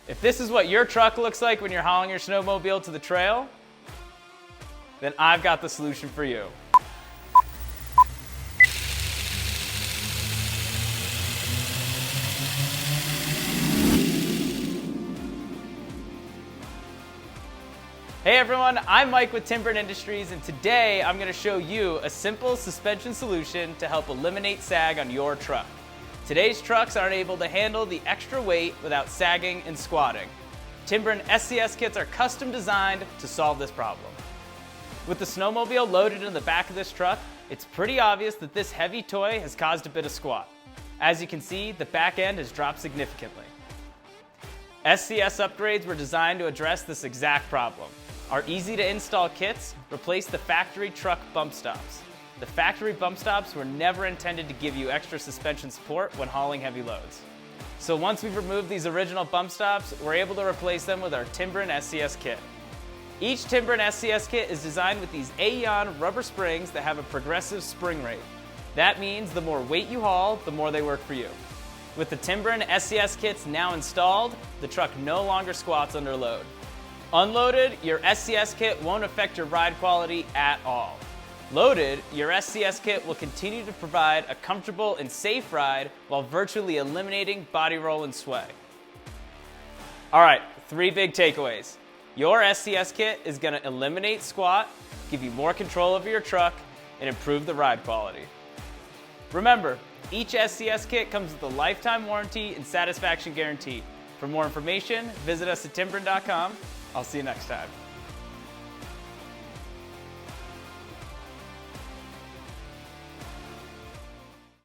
If this is what your truck looks like when you're hauling your snowmobile to the trail, then I've got the solution for you. Hey everyone, I'm Mike with Timbren Industries, and today I'm going to show you a simple suspension solution to help eliminate sag on your truck. Today's trucks aren't able to handle the extra weight without sagging and squatting. Timbren SES kits are custom designed to solve this problem. With the snowmobile loaded in the back of this truck, it's pretty obvious that this heavy toy has caused a bit of squat. As you can see, the back end has dropped significantly. SES upgrades were designed to address this exact problem. Our easy-to-install kits replace the factory truck bump stops. The factory bump stops were never intended to give you extra suspension support when hauling heavy loads. So once we've removed these original bump stops, we're able to replace them with our Timbren SES kit. Each Timbren SES kit is designed with these AEON rubber springs that have a progressive spring rate. That means the more weight you haul, the more they work for you. With the Timbren SES kits now installed, the truck no longer squats under load. Unloaded, your SES kit won't affect your ride quality at all. Loaded, your SES kit will continue to provide a comfortable and safe ride while virtually eliminating body roll and sway. All right, 3 big takeaways. Your SES kit is going to eliminate squat, give you more control over your truck, and improve the ride quality. Remember, each SES kit comes with a lifetime warranty and satisfaction guarantee. For more information, visit us at timbren.com. I'll see you next time.